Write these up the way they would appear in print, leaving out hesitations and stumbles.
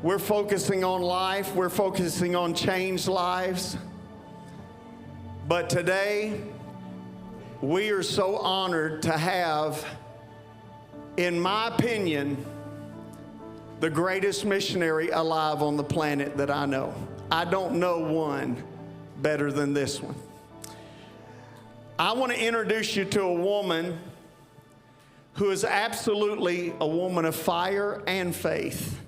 We're focusing on life. We're focusing on changed lives. But today, we are so honored to have, in my opinion, the greatest missionary alive on the planet that I know. I don't know one better than this one. I want to introduce you to a woman who is absolutely a woman of fire and faith.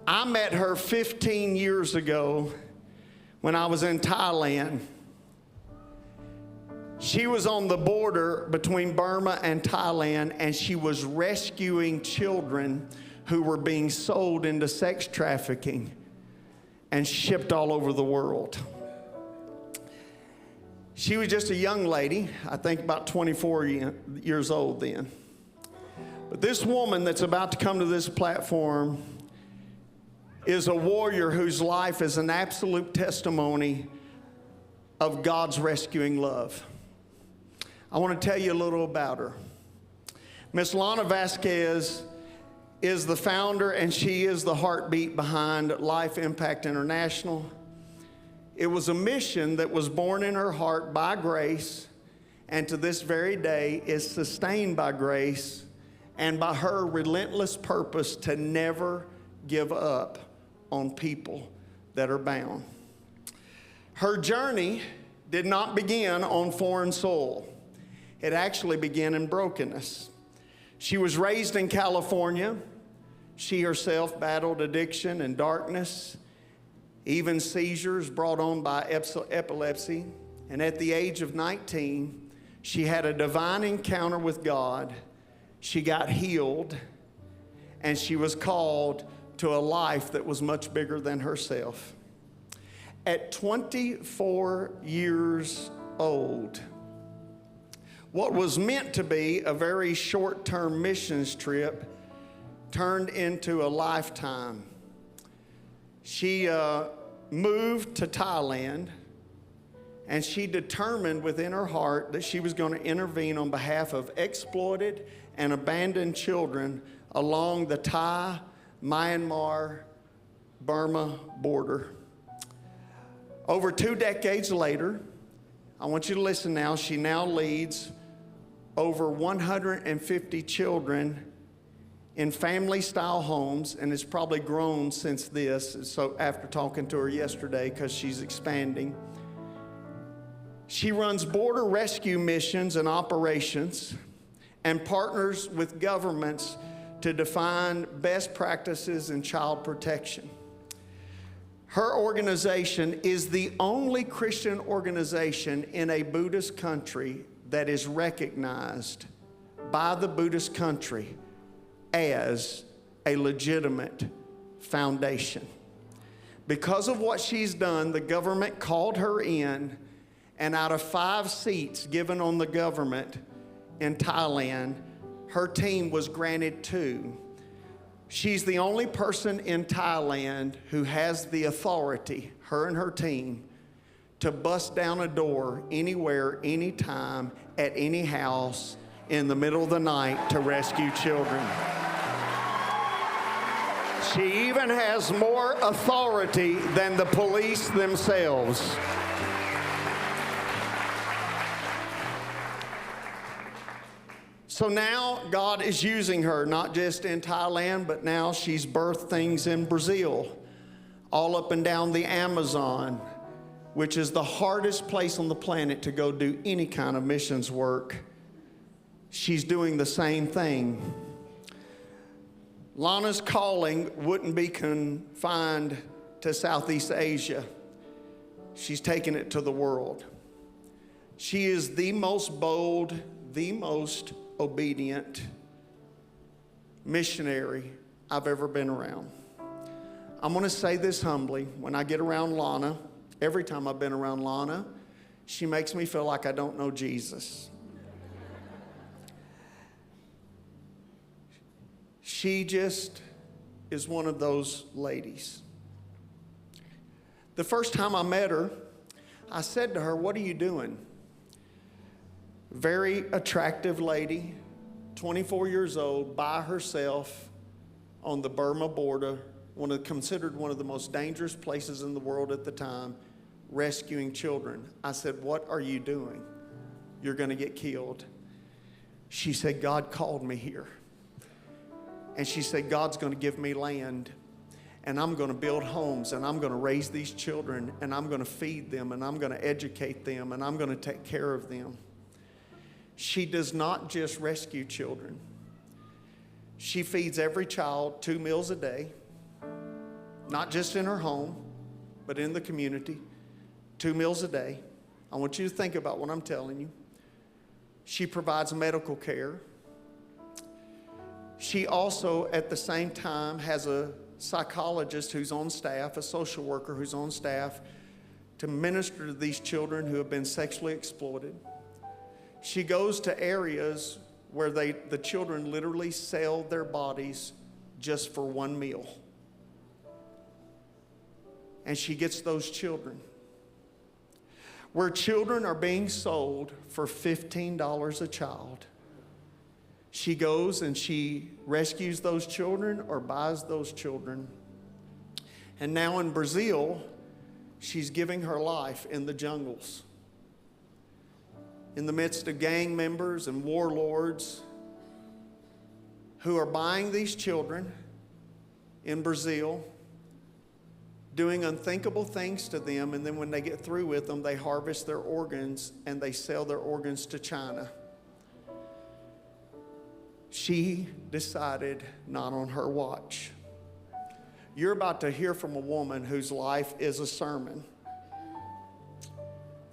I met her 15 years ago when I was in Thailand. She was on the border between Burma and Thailand, and she was rescuing children who were being sold into sex trafficking and shipped all over the world. She was just a young lady, I think about 24 years old then. But this woman that's about to come to this platform is a warrior whose life is an absolute testimony of God's rescuing love. I want to tell you a little about her. Miss Lana Vasquez is the founder, and she is the heartbeat behind Life Impact International. It was a mission that was born in her heart by grace, and to this very day is sustained by grace and by her relentless purpose to never give up on people that are bound. Her journey did not begin on foreign soil. It actually began in brokenness. She was raised in California. She herself battled addiction and darkness, even seizures brought on by epilepsy. And at the age of 19, she had a divine encounter with God. She got healed, and she was called to a life that was much bigger than herself. At 24 years old, what was meant to be a very short-term missions trip turned into a lifetime. She moved to Thailand, and she determined within her heart that she was going to intervene on behalf of exploited and abandoned children along the Thai, Myanmar, Burma border. Over 2 decades later, I want you to listen now, she now leads over 150 children in family-style homes, and it's probably grown since this, so after talking to her yesterday, because she's expanding. She runs border rescue missions and operations and partners with governments to define best practices in child protection. Her organization is the only Christian organization in a Buddhist country that is recognized by the Buddhist country as a legitimate foundation. Because of what she's done, the government called her in, and out of 5 seats given on the government in Thailand, her team was granted 2. She's the only person in Thailand who has the authority, her and her team, to bust down a door anywhere, anytime, at any house in the middle of the night to rescue children. She even has more authority than the police themselves. So now God is using her, not just in Thailand, but now she's birthed things in Brazil, all up and down the Amazon, which is the hardest place on the planet to go do any kind of missions work. She's doing the same thing. Lana's calling wouldn't be confined to Southeast Asia. She's taken it to the world. She is the most bold, the most obedient missionary I've ever been around. I'm going to say this humbly. When I get around Lana, every time I've been around Lana, she makes me feel like I don't know Jesus. She just is one of those ladies. The first time I met her, I said to her, "What are you doing?" Very attractive lady, 24 years old, by herself on the Burma border, considered one of the most dangerous places in the world at the time, rescuing children. I said, what are you doing? You're going to get killed. She said, God called me here. And she said, God's going to give me land, and I'm going to build homes, and I'm going to raise these children, and I'm going to feed them, and I'm going to educate them, and I'm going to take care of them. She does not just rescue children. She feeds every child 2 meals a day, not just in her home, but in the community, 2 meals a day. I want you to think about what I'm telling you. She provides medical care. She also, at the same time, has a psychologist who's on staff, a social worker who's on staff to minister to these children who have been sexually exploited. She goes to areas where the children literally sell their bodies just for 1 meal. And she gets those children. Where children are being sold for $15 a child, she goes and she rescues those children or buys those children. And now in Brazil, she's giving her life in the jungles, in the midst of gang members and warlords who are buying these children in Brazil, doing unthinkable things to them, and then when they get through with them, they harvest their organs and they sell their organs to China. She decided not on her watch. You're about to hear from a woman whose life is a sermon.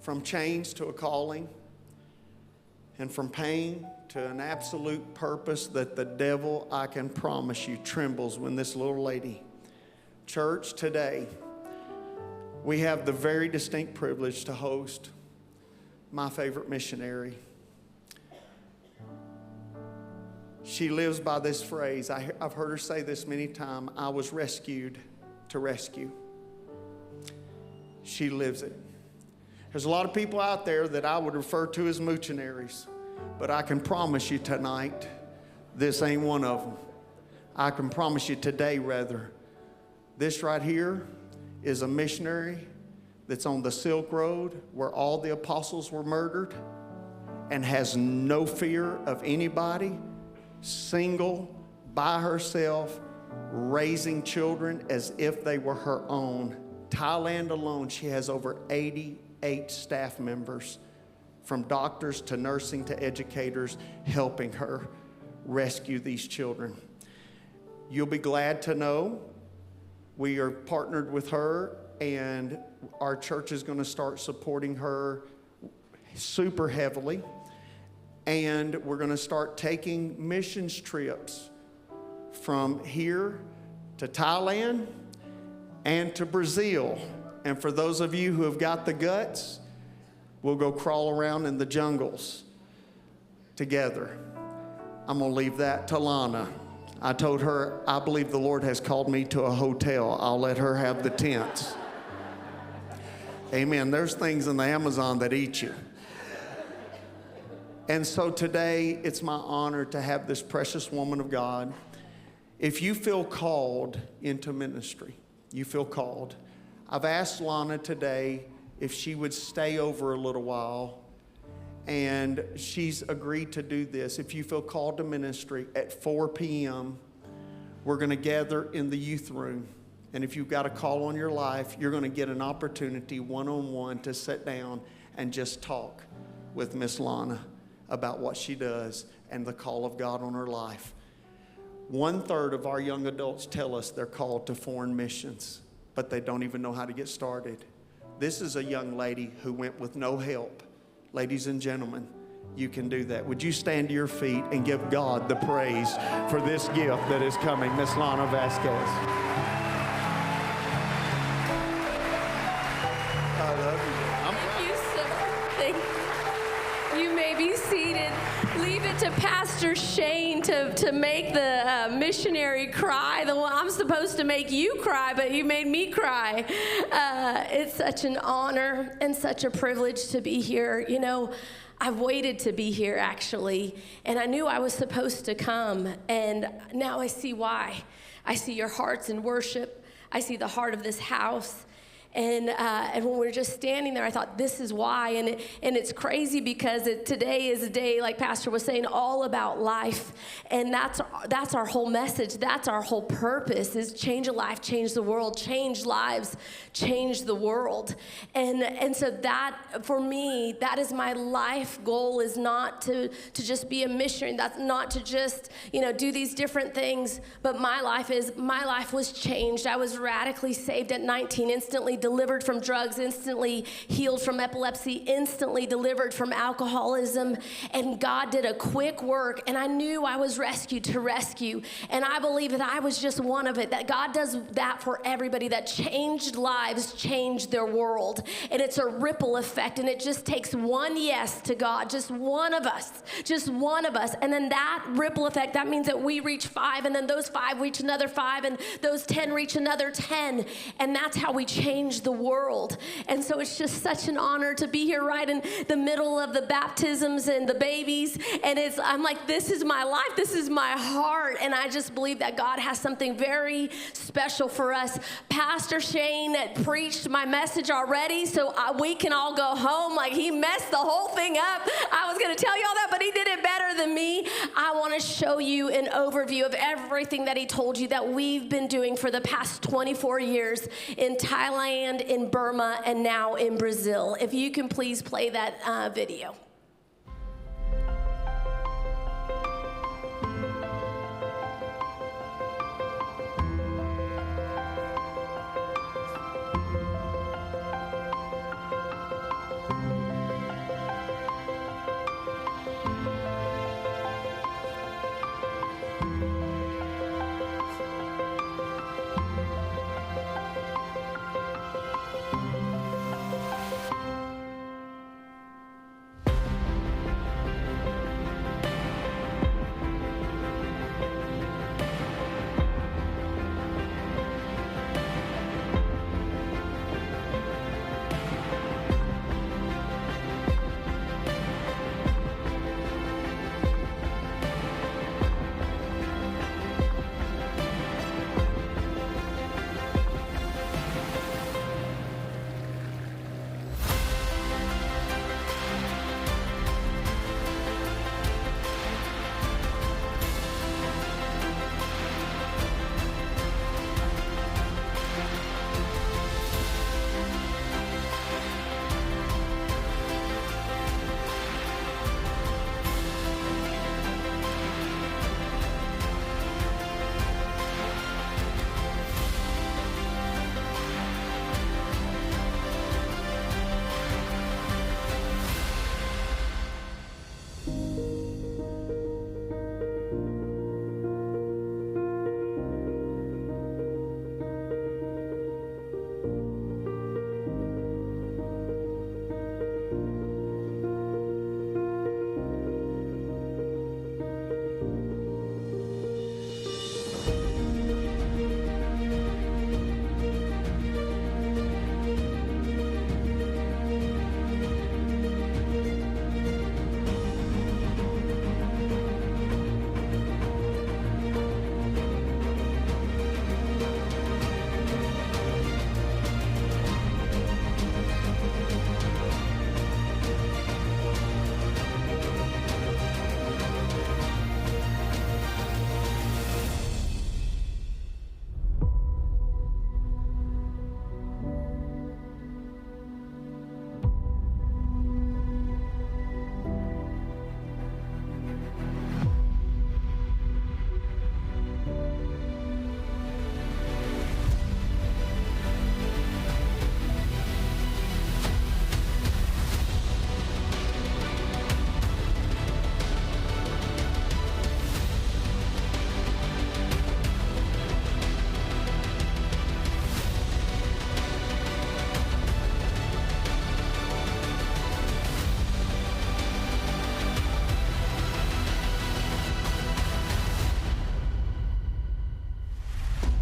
From chains to a calling, and from pain to an absolute purpose that the devil, I can promise you, trembles when this little lady. Church, today, we have the very distinct privilege to host my favorite missionary. She lives by this phrase. I've heard her say this many times. I was rescued to rescue. She lives it. There's a lot of people out there that I would refer to as missionaries, but I can promise you tonight, this ain't one of them. I can promise you today, rather, this right here is a missionary that's on the Silk Road where all the apostles were murdered and has no fear of anybody, single, by herself, raising children as if they were her own. Thailand alone, she has over 88 staff members, from doctors to nursing to educators, helping her rescue these children. You'll be glad to know we are partnered with her, and our church is going to start supporting her super heavily. And we're going to start taking missions trips from here to Thailand and to Brazil. And for those of you who have got the guts, we'll go crawl around in the jungles together. I'm going to leave that to Lana. I told her, I believe the Lord has called me to a hotel. I'll let her have the tents. Amen. There's things in the Amazon that eat you. And so today, it's my honor to have this precious woman of God. If you feel called into ministry, you feel called. I've asked Lana today if she would stay over a little while, and she's agreed to do this. If you feel called to ministry, at 4 p.m., we're going to gather in the youth room. And if you've got a call on your life, you're going to get an opportunity one-on-one to sit down and just talk with Miss Lana about what she does and the call of God on her life. 1/3 of our young adults tell us they're called to foreign missions, but they don't even know how to get started. This is a young lady who went with no help. Ladies and gentlemen, you can do that. Would you stand to your feet and give God the praise for this gift that is coming, Miss Lana Vasquez? I love you. Thank you, sir. Thank you. You may be seated. Leave it to Pastor Shane to make the missionary cry. The one I'm supposed to make you cry, but you made me cry. It's such an honor and such a privilege to be here. You know, I've waited to be here, actually, and I knew I was supposed to come, and now I see why. I see your hearts in worship. I see the heart of this house. And when we were just standing there, I thought, this is why. And it's crazy because today is a day, like Pastor was saying, all about life. And that's our whole message. That's our whole purpose, is change a life, change the world, change lives, change the world. And so that, for me, that is my life goal, is not to just be a missionary. That's not to just, do these different things. But my life was changed. I was radically saved at 19, instantly delivered from drugs, instantly healed from epilepsy, instantly delivered from alcoholism. And God did a quick work, and I knew I was rescued to rescue. And I believe that I was just one of it, that God does that for everybody, that changed lives change their world. And it's a ripple effect, and it just takes one yes to God, just one of us. And then that ripple effect, that means that we reach 5, and then those 5 reach another 5, and those 10 reach another 10. And that's how we change the world. And so it's just such an honor to be here right in the middle of the baptisms and the babies. And I'm like, this is my life. This is my heart. And I just believe that God has something very special for us. Pastor Shane preached my message already, so we can all go home. Like, he messed the whole thing up. I was going to tell you all that, but he did it better than me. I want to show you an overview of everything that he told you that we've been doing for the past 24 years in Thailand, in Burma, and now in Brazil. If you can please play that video.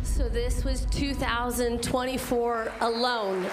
So this was 2024 alone.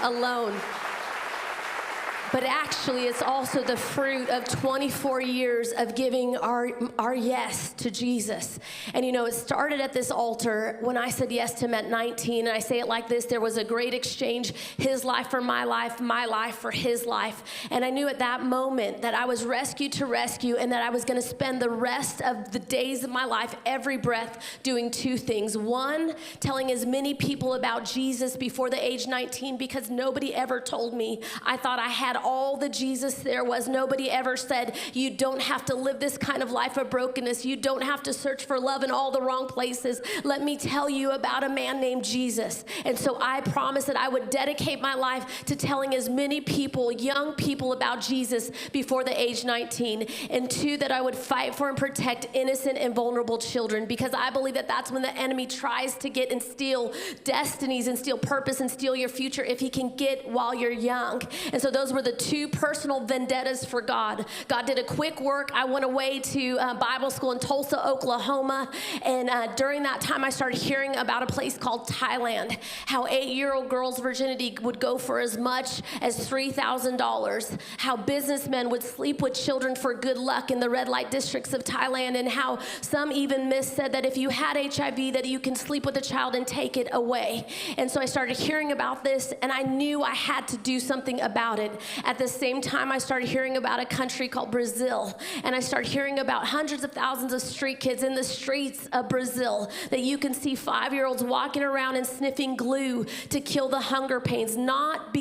But actually, it's also the fruit of 24 years of giving our yes to Jesus. And you know, it started at this altar when I said yes to him at 19. And I say it like this: there was a great exchange, his life for my life for his life. And I knew at that moment that I was rescued to rescue, and that I was going to spend the rest of the days of my life, every breath, doing two things. One, telling as many people about Jesus before the age 19, because nobody ever told me. I thought I had all the Jesus there was. Nobody ever said, you don't have to live this kind of life of brokenness. You don't have to search for love in all the wrong places. Let me tell you about a man named Jesus. And so I promised that I would dedicate my life to telling as many people, young people, about Jesus before the age 19. And two, that I would fight for and protect innocent and vulnerable children, because I believe that that's when the enemy tries to get and steal destinies and steal purpose and steal your future, if he can get while you're young. And so those were the two personal vendettas for God. God did a quick work. I went away to Bible school in Tulsa, Oklahoma. And during that time, I started hearing about a place called Thailand, how 8-year-old girls' virginity would go for as much as $3,000, how businessmen would sleep with children for good luck in the red light districts of Thailand, and how some even said that if you had HIV, that you can sleep with a child and take it away. And so I started hearing about this, and I knew I had to do something about it. At the same time, I started hearing about a country called Brazil, and I started hearing about hundreds of thousands of street kids in the streets of Brazil, that you can see 5-year-olds walking around and sniffing glue to kill the hunger pains, not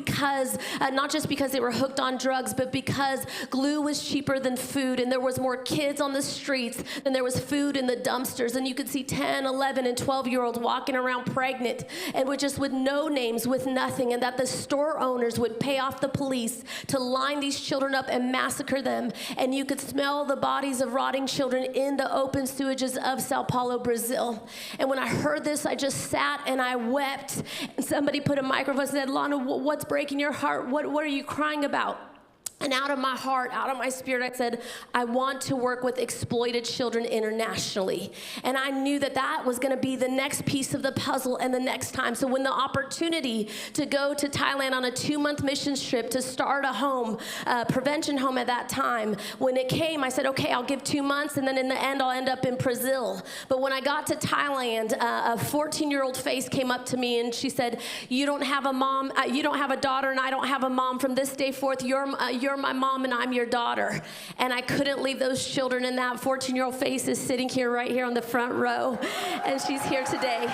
just because they were hooked on drugs, but because glue was cheaper than food, and there was more kids on the streets than there was food in the dumpsters. And you could see 10, 11, and 12-year-olds walking around pregnant and with no names, with nothing, and that the store owners would pay off the police to line these children up and massacre them. And you could smell the bodies of rotting children in the open sewages of Sao Paulo, Brazil. And when I heard this, I just sat and I wept. And somebody put a microphone and said, Lana, what's breaking your heart? What are you crying about? And out of my heart, out of my spirit, I said, I want to work with exploited children internationally. And I knew that that was going to be the next piece of the puzzle and the next time. So when the opportunity to go to Thailand on a 2-month mission trip to start a home, prevention home at that time, when it came, I said, okay, I'll give 2 months, and then in the end, I'll end up in Brazil. But when I got to Thailand, a 14-year-old face came up to me, and she said, you don't have a mom, you don't have a daughter, and I don't have a mom. From this day forth, you're my mom and I'm your daughter. And I couldn't leave those children, and that 14-year-old face is sitting here right here on the front row, and she's here today.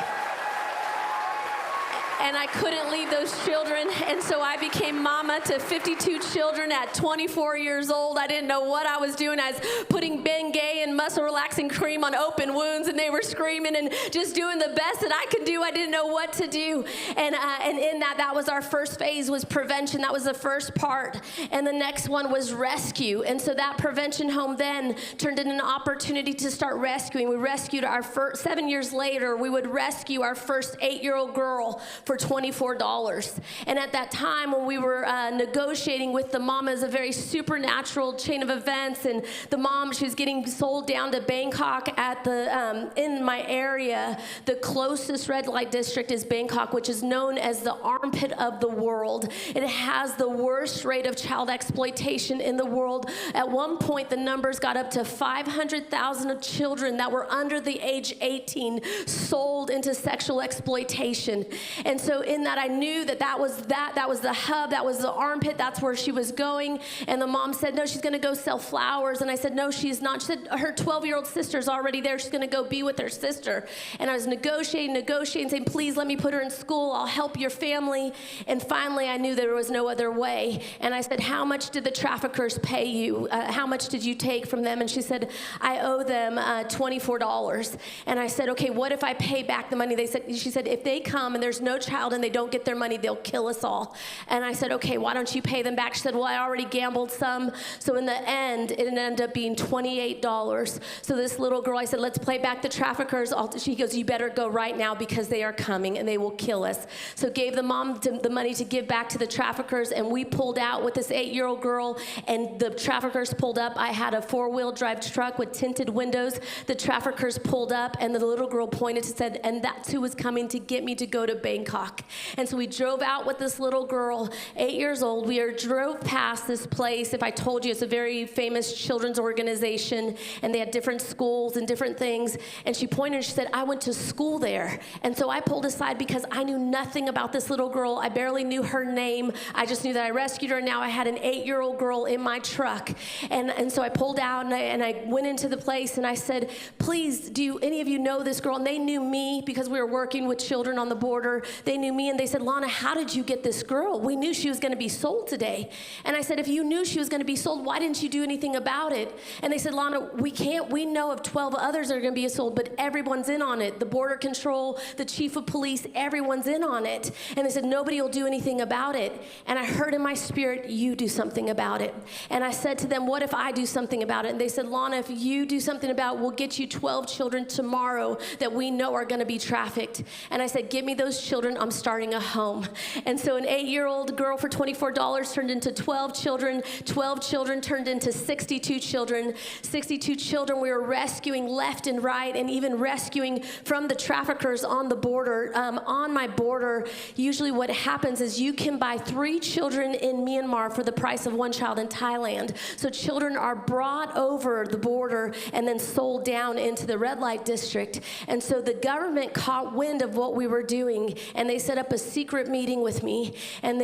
And I couldn't leave those children, and so I became mama to 52 children at 24 years old. I didn't know what I was doing. I was putting Bengay and muscle relaxing cream on open wounds, and they were screaming and just doing the best that I could do. I didn't know what to do. And in that was our first phase, was prevention. That was the first part. And the next one was rescue. And so that prevention home then turned into an opportunity to start rescuing. We rescued our first, 7 years later, we would rescue our first 8-year-old girl for $24. And at that time, when we were negotiating with the mom, it was a very supernatural chain of events. And the mom, she was getting sold down to Bangkok at the, in my area. The closest red light district is Bangkok, which is known as the armpit of the world. It has the worst rate of child exploitation in the world. At one point, the numbers got up to 500,000 children that were under the age 18 sold into sexual exploitation. And so in that, I knew that was the hub, that was the armpit, that's where she was going. And the mom said, no, she's going to go sell flowers. And I said, no, she's not. She said, her 12-year-old sister's already there. She's going to go be with her sister. And I was negotiating, saying, please let me put her in school. I'll help your family. And finally, I knew there was no other way. And I said, how much did the traffickers pay you? How much did you take from them? And she said, I owe them $24. And I said, okay, what if I pay back the money? She said, if they come and there's no child and they don't get their money, they'll kill us all. And I said, okay, why don't you pay them back? She said, well, I already gambled some. So in the end, it ended up being $28. So this little girl, I said, let's play back the traffickers. She goes, you better go right now because they are coming and they will kill us. So gave the mom the money to give back to the traffickers, and we pulled out with this 8-year-old girl, and the traffickers pulled up. I had a 4-wheel drive truck with tinted windows. The traffickers pulled up, and the little girl pointed and said, and that's who was coming to get me to go to Bangkok. Bangkok. And so we drove out with this little girl, 8 years old. We drove past this place. If I told you, it's a very famous children's organization, and they had different schools and different things. And she pointed and she said, I went to school there. And so I pulled aside because I knew nothing about this little girl. I barely knew her name. I just knew that I rescued her. Now I had an 8-year-old girl in my truck. And so I pulled out and I went into the place and I said, please, do any of you know this girl? And they knew me because we were working with children on the border. They knew me and they said, Lana, how did you get this girl? We knew she was going to be sold today. And I said, if you knew she was going to be sold, why didn't you do anything about it? And they said, Lana, we know of 12 others that are going to be sold, but everyone's in on it. The border control, the chief of police, everyone's in on it. And they said, nobody will do anything about it. And I heard in my spirit, you do something about it. And I said to them, what if I do something about it? And they said, Lana, if you do something about it, we'll get you 12 children tomorrow that we know are going to be trafficked. And I said, give me those children. I'm starting a home. And so an 8-year-old girl for $24 turned into 12 children. 12 children turned into 62 children. 62 children we were rescuing left and right, and even rescuing from the traffickers on the border. On my border, usually what happens is you can buy 3 children in Myanmar for the price of 1 child in Thailand. So children are brought over the border and then sold down into the red light district. And so the government caught wind of what we were doing, and they set up a secret meeting with me. And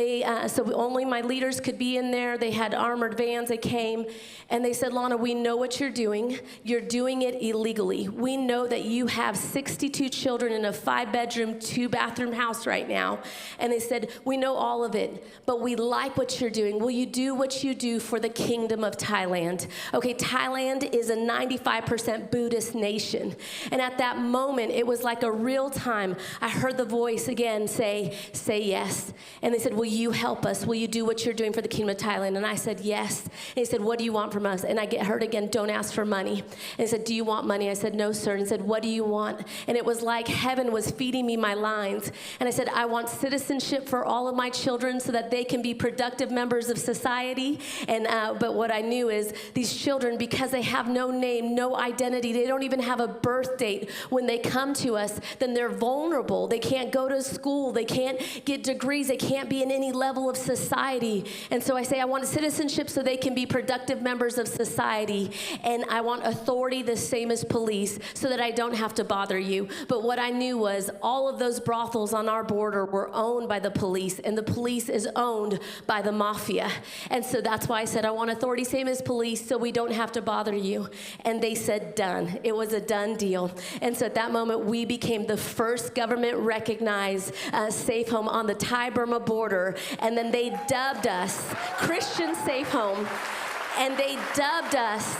so only my leaders could be in there. They had armored vans. They came, and they said, Lana, we know what you're doing. You're doing it illegally. We know that you have 62 children in a 5-bedroom, 2-bathroom house right now. And they said, we know all of it, but we like what you're doing. Will you do what you do for the kingdom of Thailand? Okay, Thailand is a 95% Buddhist nation. And at that moment, it was like a real time. I heard the voice again say yes. And they said, will you help us? Will you do what you're doing for the kingdom of Thailand? And I said, yes. And he said, what do you want from us? And I heard again, don't ask for money. And he said, do you want money? I said, no, sir. And he said, what do you want? And it was like heaven was feeding me my lines. And I said, I want citizenship for all of my children so that they can be productive members of society. And but what I knew is these children, because they have no name, no identity, they don't even have a birth date when they come to us, then they're vulnerable. They can't go to school. They can't get degrees. They can't be in any level of society. And so I say, I want citizenship so they can be productive members of society. And I want authority the same as police so that I don't have to bother you. But what I knew was all of those brothels on our border were owned by the police, and the police is owned by the mafia. And so that's why I said, I want authority same as police so we don't have to bother you. And they said, done. It was a done deal. And so at that moment, we became the first government-recognized safe home on the Thai-Burma border. And then they dubbed us Christian Safe Home. And they dubbed us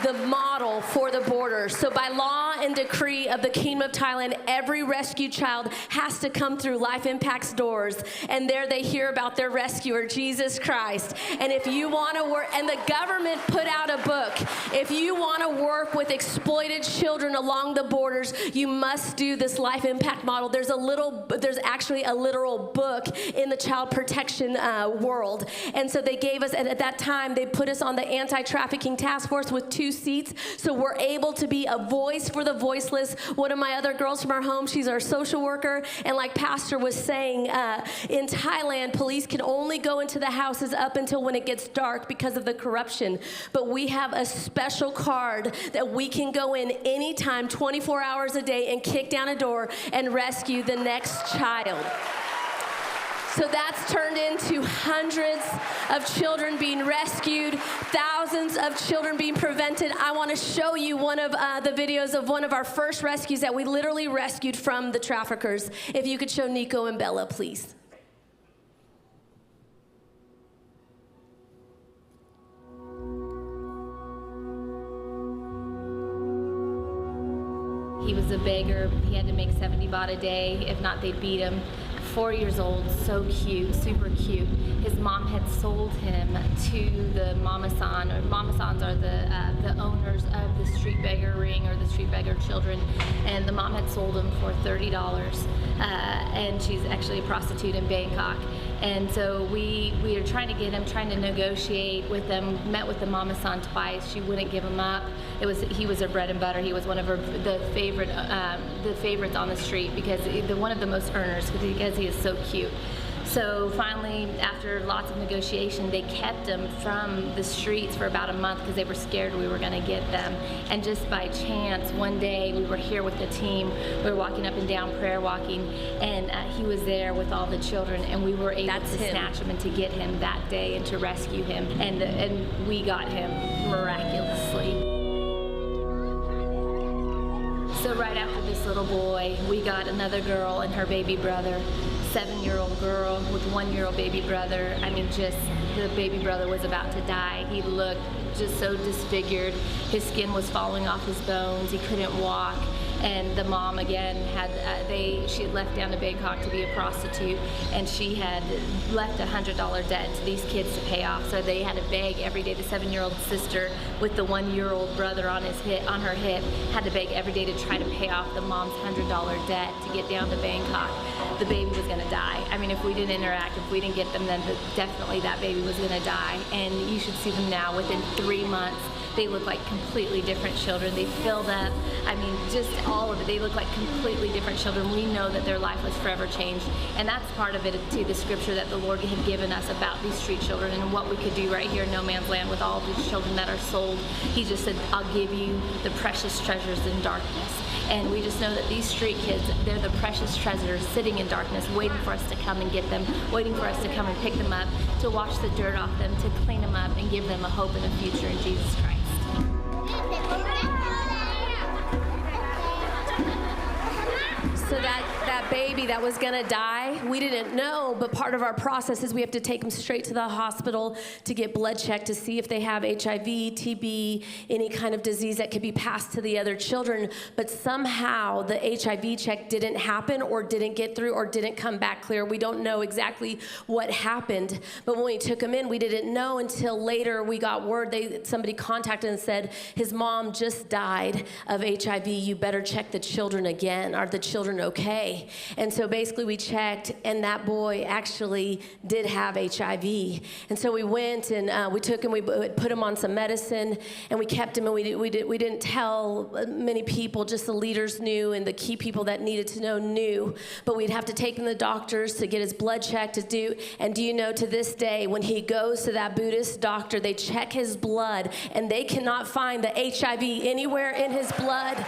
the model for the border. So by law and decree of the Kingdom of Thailand, every rescued child has to come through Life Impact's doors. And there they hear about their rescuer, Jesus Christ. And if you want to work, and the government put out a book, if you want to work with exploited children along the borders, you must do this Life Impact model. There's actually a literal book in the child protection world. And so they gave us, at that time, they put us on the anti-trafficking task force with 2 seats, so we're able to be a voice for the voiceless. One of my other girls from our home, she's our social worker, and like Pastor was saying, in Thailand, police can only go into the houses up until when it gets dark because of the corruption. But we have a special card that we can go in anytime, 24 hours a day, and kick down a door and rescue the next child. So that's turned into hundreds of children being rescued, thousands of children being prevented. I want to show you one of the videos of one of our first rescues that we literally rescued from the traffickers. If you could show Nico and Bella, please. He was a beggar. He had to make 70 baht a day. If not, they'd beat him. 4 years old, so cute, super cute. His mom had sold him to the Mama-san, or Mama-sans are the owners of the street beggar ring or the street beggar children, and the mom had sold him for $30, and she's actually a prostitute in Bangkok. And so we are trying to get him, trying to negotiate with them, met with the mama-san twice. She wouldn't give him up. He was her bread and butter. He was one of the favorites on the street because one of the most earners because he is so cute. So finally, after lots of negotiation, they kept him from the streets for about a month because they were scared we were going to get them. And just by chance, one day we were here with the team. We were walking up and down, prayer walking, and he was there with all the children, and we were able to snatch him and to get him that day and to rescue him. And we got him miraculously. So right after this little boy, we got another girl and her baby brother. 7-year-old girl with 1-year-old baby brother. I mean, just the baby brother was about to die. He looked just so disfigured. His skin was falling off his bones. He couldn't walk. And the mom again she had left down to Bangkok to be a prostitute, and she had left a $100 debt to these kids to pay off. So they had to beg every day. The 7-year-old sister with the 1-year-old brother on her hip had to beg every day to try to pay off the mom's $100 debt to get down to Bangkok. The baby was going to die. I mean, if we didn't interact, if we didn't get them, then definitely that baby was going to die. And you should see them now. Within 3 months, they look like completely different children. They filled up. I mean, just all of it. They look like completely different children. We know that their life was forever changed. And that's part of it, too, the scripture that the Lord had given us about these street children and what we could do right here in no man's land with all of these children that are sold. He just said, I'll give you the precious treasures in darkness. And we just know that these street kids, they're the precious treasures sitting in darkness, waiting for us to come and get them, waiting for us to come and pick them up, to wash the dirt off them, to clean them up and give them a hope and a future in Jesus Christ. So that baby that was going to die, we didn't know, but part of our process is we have to take them straight to the hospital to get blood checked to see if they have HIV, TB, any kind of disease that could be passed to the other children. But somehow the HIV check didn't happen or didn't get through or didn't come back clear. We don't know exactly what happened. But when we took him in, we didn't know until later we got word. Somebody contacted and said, his mom just died of HIV. You better check the children again. Are the children okay? And so basically we checked, and that boy actually did have HIV. And so we went and we took him, we put him on some medicine, and we kept him, and we didn't tell many people, just the leaders knew, and the key people that needed to know knew. But we'd have to take him to the doctors to get his blood checked and do you know, to this day, when he goes to that Buddhist doctor, they check his blood, and they cannot find the HIV anywhere in his blood.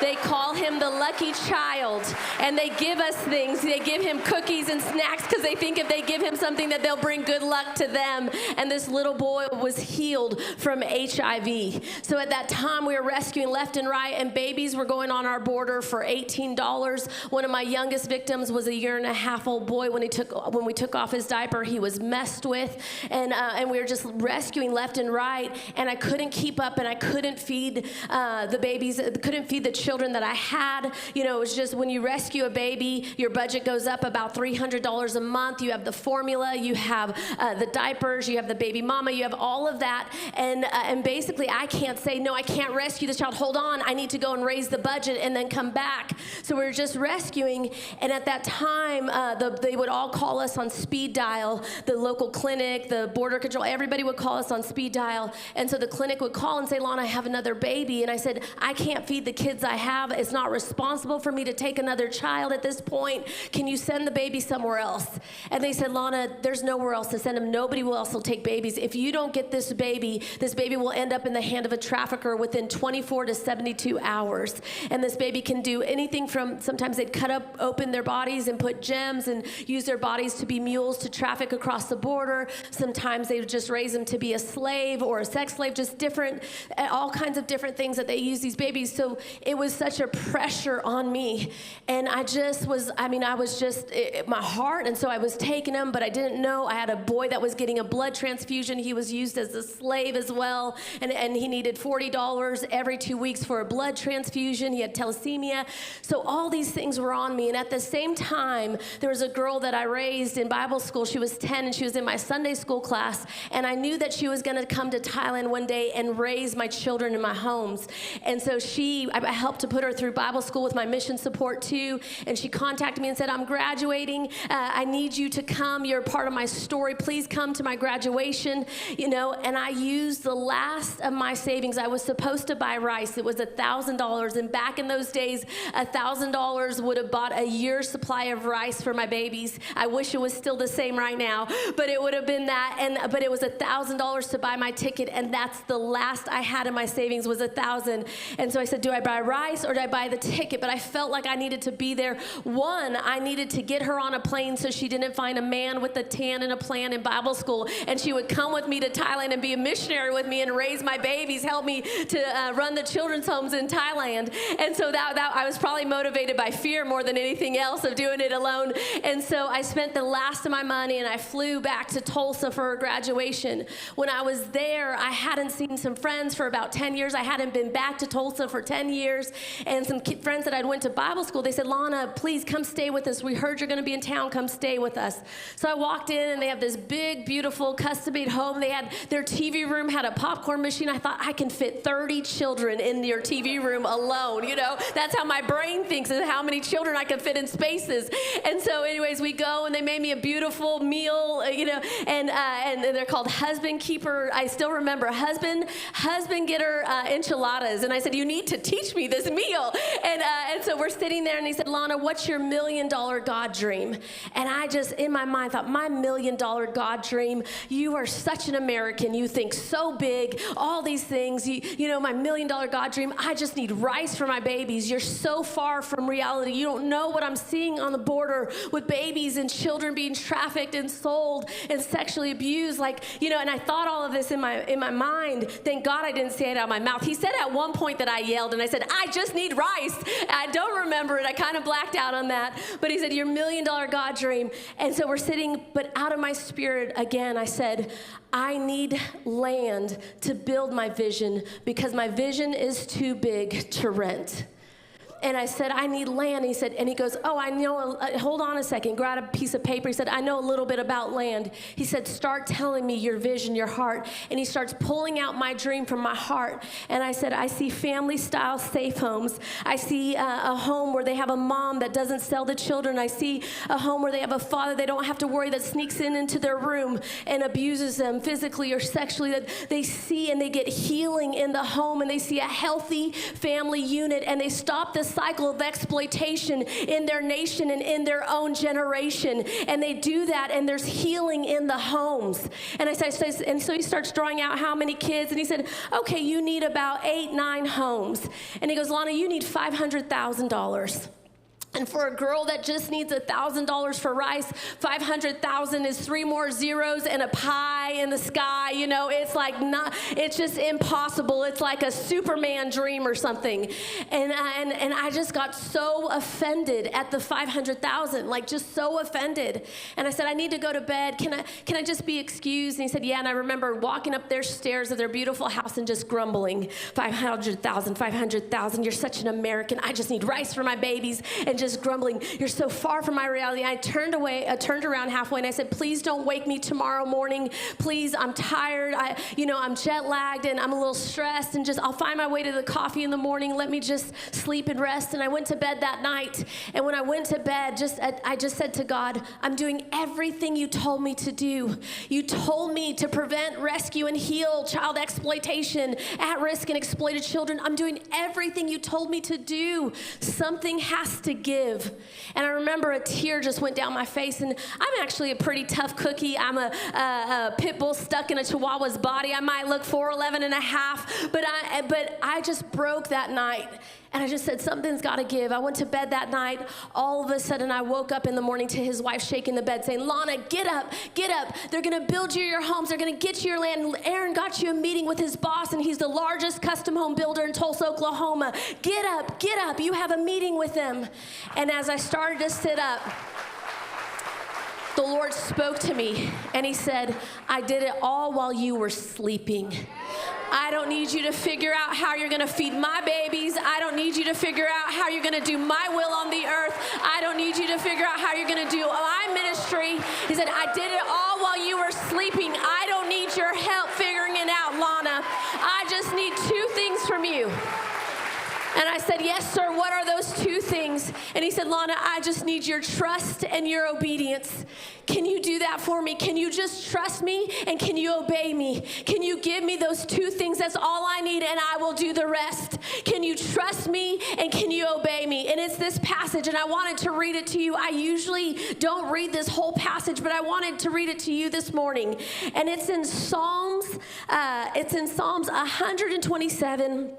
They call him the lucky child, and they give us things. They give him cookies and snacks because they think if they give him something that they'll bring good luck to them. And this little boy was healed from HIV. So at that time, we were rescuing left and right, and babies were going on our border for $18. One of my youngest victims was a 1.5-year-old boy. When we took off his diaper, he was messed with, and we were just rescuing left and right. And I couldn't keep up, and I couldn't feed the babies, couldn't feed the children that I had. You know, it was just when you rescue a baby, your budget goes up about $300 a month. You have the formula, you have the diapers, you have the baby mama, you have all of that. And basically, I can't say, no, I can't rescue this child. Hold on, I need to go and raise the budget and then come back. So we were just rescuing. And at that time, they would all call us on speed dial. The local clinic, the border control, everybody would call us on speed dial. And so the clinic would call and say, Lana, I have another baby. And I said, I can't feed the kids I have. It's not responsible for me to take another child at this point. Can you send the baby somewhere else? And they said, Lana, there's nowhere else to send him. Nobody else will take babies. If you don't get this baby will end up in the hand of a trafficker within 24 to 72 hours. And this baby can do anything from, sometimes they'd cut open their bodies and put gems and use their bodies to be mules to traffic across the border. Sometimes they would just raise them to be a slave or a sex slave, just different, all kinds of different things that they use these babies. So it was such a pressure on me. And I was just, my heart, and so I was taking him, but I didn't know. I had a boy that was getting a blood transfusion. He was used as a slave as well, and he needed $40 every 2 weeks for a blood transfusion. He had thalassemia. So all these things were on me. And at the same time, there was a girl that I raised in Bible school. She was 10, and she was in my Sunday school class, and I knew that she was going to come to Thailand one day and raise my children in my homes. And so I helped helped to put her through Bible school with my mission support too. And she contacted me and said, I'm graduating. I need you to come. You're part of my story. Please come to my graduation. And I used the last of my savings. I was supposed to buy rice. It was $1,000. And back in those days, $1,000 would have bought a year's supply of rice for my babies. I wish it was still the same right now, but it would have been that. But it was $1,000 to buy my ticket, and that's the last I had in my savings was $1,000. And so I said, do I buy rice or do I buy the ticket? But I felt like I needed to be there. One, I needed to get her on a plane so she didn't find a man with a tan and a plan in Bible school, and she would come with me to Thailand and be a missionary with me and raise my babies, help me to run the children's homes in Thailand. And so that I was probably motivated by fear more than anything else of doing it alone. And so I spent the last of my money and I flew back to Tulsa for her graduation. When I was there, I hadn't seen some friends for about 10 years. I hadn't been back to Tulsa for 10 years. And some friends that I'd went to Bible school, they said, Lana, please come stay with us. We heard you're going to be in town. Come stay with us. So I walked in and they have this big, beautiful, custom-made home. They had their TV room, had a popcorn machine. I thought I can fit 30 children in your TV room alone. That's how my brain thinks, is how many children I can fit in spaces. And so anyways, we go and they made me a beautiful meal, and they're called husband keeper. I still remember husband getter enchiladas. And I said, you need to teach me this meal. And so we're sitting there and he said, Lana, what's your $1 million God dream? And I just, in my mind, thought, my $1 million God dream, you are such an American. You think so big, all these things, my $1 million God dream. I just need rice for my babies. You're so far from reality. You don't know what I'm seeing on the border with babies and children being trafficked and sold and sexually abused. And I thought all of this in my mind. Thank God I didn't say it out of my mouth. He said at one point that I yelled and I said, I just need rice. I don't remember it. I kind of blacked out on that. But he said, your $1 million God dream. And so we're sitting, but out of my spirit again, I said, I need land to build my vision because my vision is too big to rent. And I said, I need land. And he goes, oh, I know, hold on a second. Grab a piece of paper. He said, I know a little bit about land. He said, start telling me your vision, your heart. And he starts pulling out my dream from my heart. And I said, I see family-style safe homes. I see a home where they have a mom that doesn't sell the children. I see a home where they have a father they don't have to worry that sneaks into their room and abuses them physically or sexually. That they see and they get healing in the home, and they see a healthy family unit, and they stop this cycle of exploitation in their nation and in their own generation. And they do that, and there's healing in the homes. And so he starts drawing out how many kids, and he said, okay, you need about 8-9 homes. And he goes, Lana, you need $500,000. And for a girl that just needs $1,000 for rice, 500,000 is 3 more zeros and a pie in the sky. It's just impossible. It's like a Superman dream or something. And I just got so offended at the 500,000, just so offended. And I said, I need to go to bed. Can I just be excused? And he said, yeah. And I remember walking up their stairs of their beautiful house and just grumbling, 500,000, 500,000. You're such an American. I just need rice for my babies. And just grumbling, you're so far from my reality. I turned around halfway and I said, please don't wake me tomorrow morning. Please, I'm tired. I'm jet lagged and I'm a little stressed, and I'll find my way to the coffee in the morning. Let me just sleep and rest. And I went to bed that night. And when I went to bed, I just said to God, I'm doing everything you told me to do. You told me to prevent, rescue, and heal child exploitation, at-risk and exploited children. I'm doing everything you told me to do. Something has to give. And I remember a tear just went down my face. And I'm actually a pretty tough cookie. I'm a pit bull stuck in a chihuahua's body. I might look 4'11 and a half, but I just broke that night. And I just said, something's got to give. I went to bed that night. All of a sudden, I woke up in the morning to his wife shaking the bed saying, Lana, get up, get up. They're going to build you your homes. They're going to get you your land. Aaron got you a meeting with his boss, and he's the largest custom home builder in Tulsa, Oklahoma. Get up, get up. You have a meeting with him. And as I started to sit up, the Lord spoke to me, and he said, I did it all while you were sleeping. I don't need you to figure out how you're going to feed my babies. I don't need you to figure out how you're going to do my will on the earth. I don't need you to figure out how you're going to do my ministry. He said, I did it all while you were sleeping. I don't need your help figuring it out, Lana. I just need 2 things from you. And I said, yes, sir, what are those two things? And he said, Lana, I just need your trust and your obedience. Can you do that for me? Can you just trust me and can you obey me? Can you give me those two things? That's all I need and I will do the rest. Can you trust me and can you obey me? And it's this passage and I wanted to read it to you. I usually don't read this whole passage, but I wanted to read it to you this morning. And it's in Psalms 127.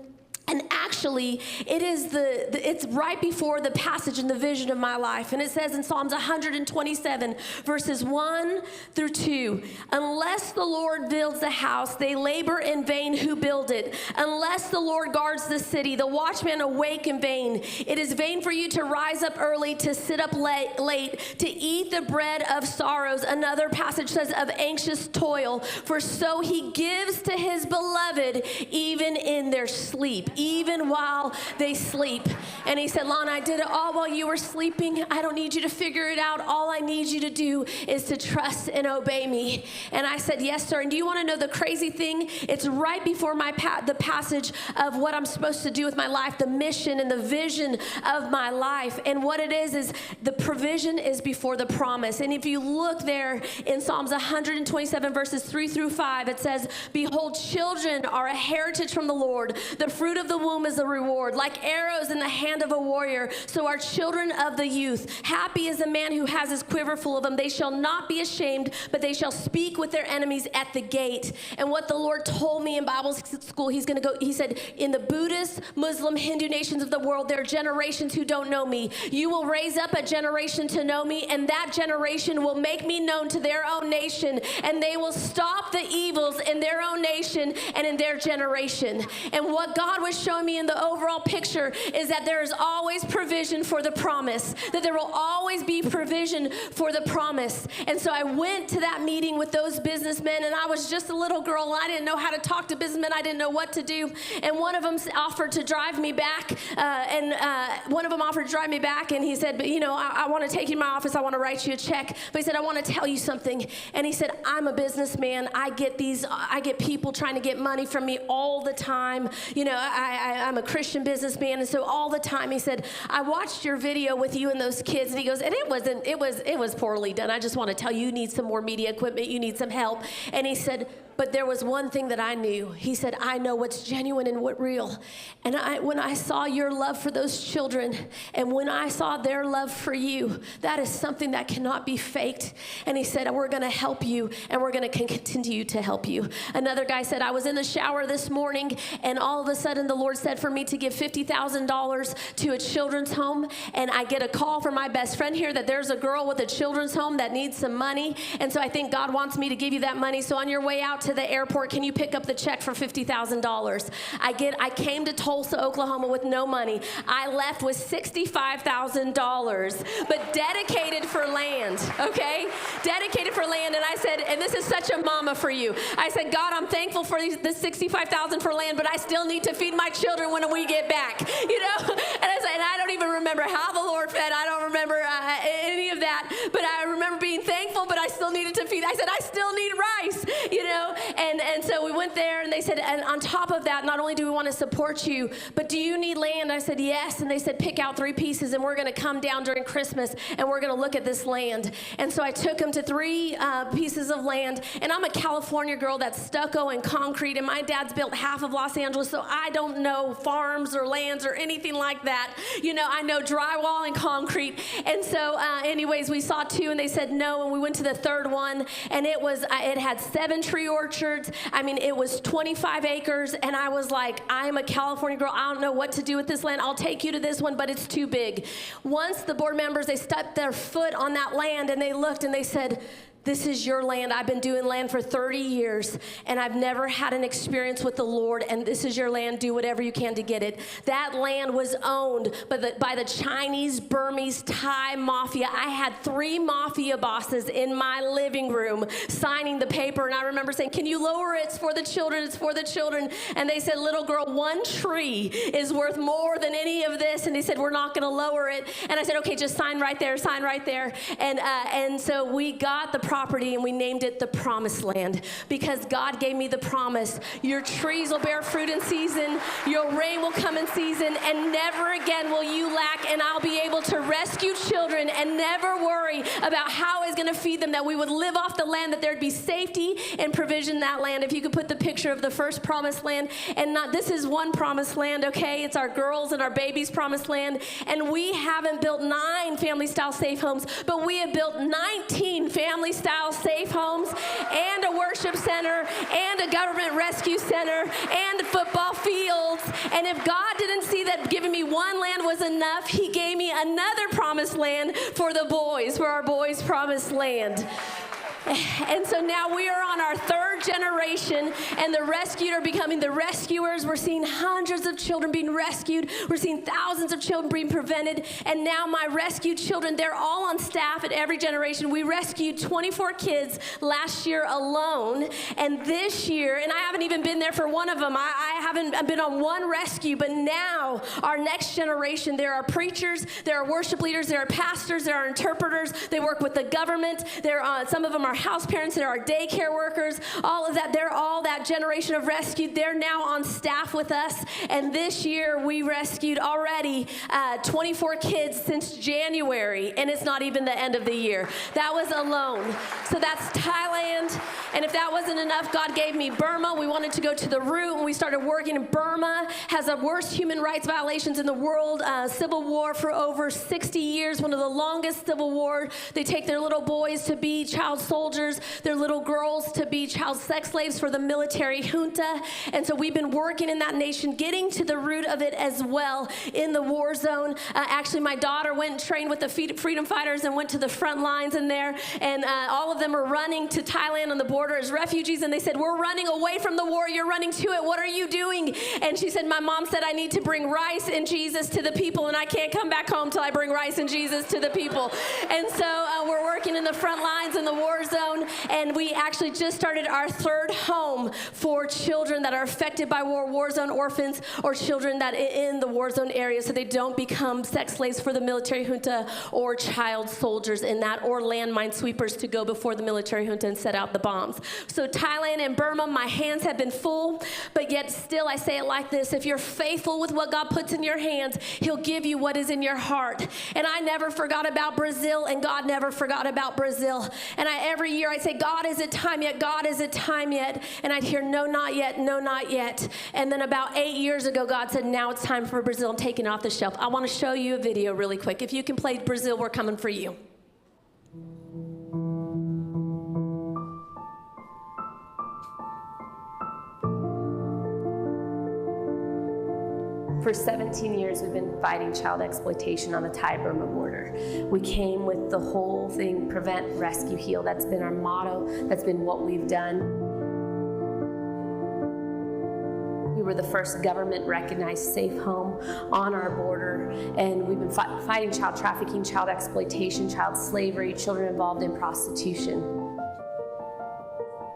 And actually, it's right before the passage in the vision of my life. And it says in Psalms 127, verses 1 through 2, unless the Lord builds the house, they labor in vain who build it. Unless the Lord guards the city, the watchmen awake in vain. It is vain for you to rise up early, to sit up late, to eat the bread of sorrows. Another passage says of anxious toil, for so he gives to his beloved even in their sleep. Even while they sleep. And he said, Lana, I did it all while you were sleeping. I don't need you to figure it out. All I need you to do is to trust and obey me. And I said, yes, sir. And do you want to know the crazy thing? It's right before the passage of what I'm supposed to do with my life, the mission and the vision of my life. And what it is the provision is before the promise. And if you look there in Psalms 127, verses 3 through 5, it says, behold, children are a heritage from the Lord. The fruit of the womb is a reward. Like arrows in the hand of a warrior, so are children of the youth. Happy is the man who has his quiver full of them. They shall not be ashamed, but they shall speak with their enemies at the gate. And what the Lord told me in Bible school, he said, in the Buddhist, Muslim, Hindu nations of the world, there are generations who don't know me. You will raise up a generation to know me, and that generation will make me known to their own nation, and they will stop the evils in their own nation and in their generation. And what God was showing me in the overall picture is that there is always provision for the promise, that there will always be provision for the promise. And so I went to that meeting with those businessmen, and I was just a little girl, and I didn't know how to talk to businessmen. I didn't know what to do. And one of them offered to drive me back, and he said, but I want to take you to my office. I want to write you a check. But he said, I want to tell you something. And he said, I'm a businessman. I get people trying to get money from me all the time. I'm a Christian businessman, and so all the time he said, I watched your video with you and those kids, and he goes, and it was poorly done. I just want to tell you, you need some more media equipment, you need some help. And he said, but there was one thing that I knew. He said, I know what's genuine and what's real. And when I saw your love for those children, and when I saw their love for you, that is something that cannot be faked. And he said, we're going to help you, and we're going to continue to help you. Another guy said, I was in the shower this morning, and all of a sudden the Lord said for me to give $50,000 to a children's home. And I get a call from my best friend here that there's a girl with a children's home that needs some money. And so I think God wants me to give you that money. So on your way out to the airport, can you pick up the check for $50,000? I came to Tulsa, Oklahoma with no money. I left with $65,000, but dedicated for land, okay? Dedicated for land. And I said, and this is such a mama for you. I said, God, I'm thankful for the $65,000 for land, but I still need to feed my children when we get back, And I said, and I don't even remember how the Lord fed. I don't remember any of that, but I remember being thankful, but I still needed to feed. I said, I still need rice, And so we went there, and they said, and on top of that, not only do we want to support you, but do you need land? I said, yes. And they said, pick out 3 pieces, and we're going to come down during Christmas, and we're going to look at this land. And so I took them to 3 pieces of land, and I'm a California girl that's stucco and concrete, and my dad's built half of Los Angeles, so I don't know farms or lands or anything like that. I know drywall and concrete. And so anyways, we saw 2, and they said no, and we went to the 3rd one, and it had 7 tree orchards. It was 25 acres, and I was like, I'm a California girl. I don't know what to do with this land. I'll take you to this one, but it's too big. Once the board members, they stepped their foot on that land, and they looked, and they said, this is your land. I've been doing land for 30 years, and I've never had an experience with the Lord, and this is your land. Do whatever you can to get it. That land was owned by the Chinese, Burmese, Thai mafia. I had 3 mafia bosses in my living room signing the paper, and I remember saying, can you lower it? It's for the children. It's for the children. And they said, little girl, 1 tree is worth more than any of this, and they said, we're not going to lower it. And I said, okay, just sign right there, sign right there. And so we got the property, and we named it the Promised Land, because God gave me the promise. Your trees will bear fruit in season, your rain will come in season, and never again will you lack, and I'll be able to rescue children and never worry about how I was going to feed them, that we would live off the land, that there'd be safety and provision in that land. If you could put the picture of the first Promised Land, and not, this is one Promised Land, okay? It's our girls and our babies' Promised Land, and we haven't built 9 family-style safe homes, but we have built 19 family-style safe homes, and a worship center, and a government rescue center, and football fields. And if God didn't see that giving me one land was enough, he gave me another Promised Land for the boys, for our boys' Promised Land. And so now we are on our 3rd generation, and the rescued are becoming the rescuers. We're seeing hundreds of children being rescued. We're seeing thousands of children being prevented. And now my rescued children, they're all on staff at every generation. We rescued 24 kids last year alone. And this year, and I haven't even been there for one of them. I haven't been on one rescue, but now our next generation, there are preachers, there are worship leaders, there are pastors, there are interpreters. They work with the government. Some of them are house parents, there are daycare workers, all of that. They're all that generation of rescued. They're now on staff with us. And this year we rescued already 24 kids since January, and it's not even the end of the year. That was alone. So that's Thailand. And if that wasn't enough, God gave me Burma. We wanted to go to the root, and we started working in Burma. Has the worst human rights violations in the world. Civil war for over 60 years, one of the longest civil war. They take their little boys to be child soldiers, their little girls to be child sex slaves for the military junta. And so we've been working in that nation, getting to the root of it as well in the war zone. Actually, my daughter went and trained with the freedom fighters and went to the front lines in there. And all of them are running to Thailand on the border as refugees. And they said, we're running away from the war. You're running to it. What are you doing? And she said, my mom said, I need to bring rice and Jesus to the people, and I can't come back home till I bring rice and Jesus to the people. And so we're working in the front lines in the war zone, and we actually just started our 3rd home for children that are affected by war zone orphans, or children that in the war zone area, so they don't become sex slaves for the military junta or child soldiers in that, or landmine sweepers to go before the military junta and set out the bombs. So Thailand and Burma, my hands have been full, but yet still I say it like this: if you're faithful with what God puts in your hands, he'll give you what is in your heart. And I never forgot about Brazil, and God never forgot about Brazil. And every year I'd say, God, is it time yet? God, is it time yet? And I'd hear, no, not yet, no, not yet. And then about 8 years ago, God said, now it's time for Brazil. I'm taking it off the shelf. I want to show you a video really quick. If you can play Brazil, we're coming for you. For 17 years, we've been fighting child exploitation on the Thai-Burma border. We came with the whole thing, prevent, rescue, heal. That's been our motto. That's been what we've done. We were the first government-recognized safe home on our border, and we've been fighting child trafficking, child exploitation, child slavery, children involved in prostitution.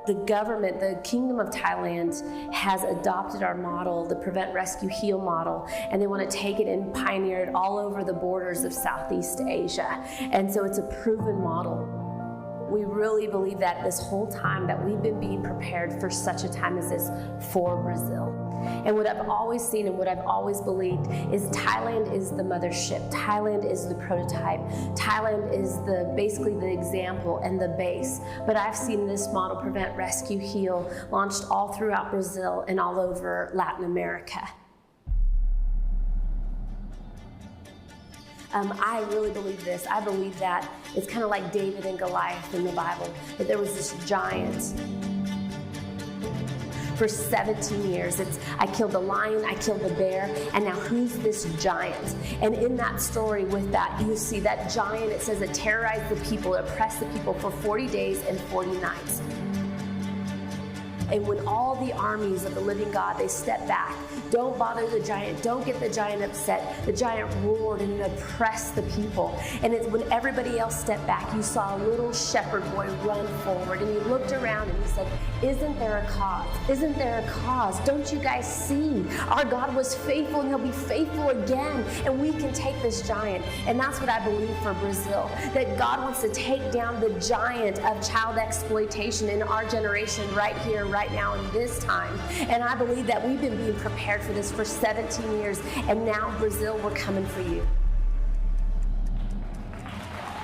The government, the Kingdom of Thailand, has adopted our model, the Prevent, Rescue, Heal model, and they want to take it and pioneer it all over the borders of Southeast Asia. And so it's a proven model. We really believe that this whole time that we've been being prepared for such a time as this for Brazil. And what I've always seen and what I've always believed is Thailand is the mothership. Thailand is the prototype. Thailand is basically the example and the base. But I've seen this model, Prevent, Rescue, Heal, launched all throughout Brazil and all over Latin America. I really believe this. I believe that it's kind of like David and Goliath in the Bible, that there was this giant. For 17 years, I killed the lion, I killed the bear, and now who's this giant? And in that story with that, you see that giant, it says it terrorized the people, it oppressed the people for 40 days and 40 nights. And when all the armies of the living God, they stepped back, don't bother the giant, don't get the giant upset. The giant roared and oppressed the people. And it's when everybody else stepped back, you saw a little shepherd boy run forward, and he looked around and he said, isn't there a cause? Isn't there a cause? Don't you guys see? Our God was faithful, and he'll be faithful again, and we can take this giant. And that's what I believe for Brazil, that God wants to take down the giant of child exploitation in our generation right here, right now, in this time. And I believe that we've been being prepared for this for 17 years, and now, Brazil, we're coming for you.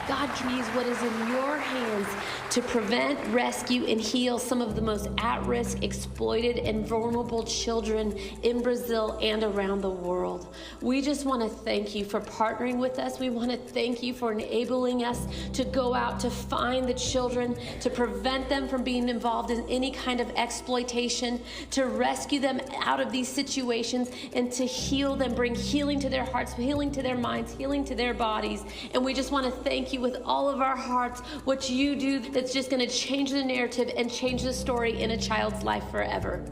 God can use what is in your hands to prevent, rescue, and heal some of the most at-risk, exploited, and vulnerable children in Brazil and around the world. We just want to thank you for partnering with us. We want to thank you for enabling us to go out to find the children, to prevent them from being involved in any kind of exploitation, to rescue them out of these situations, and to heal them, bring healing to their hearts, healing to their minds, healing to their bodies. And we just want to thank you with all of our hearts what you do that's just going to change the narrative and change the story in a child's life forever.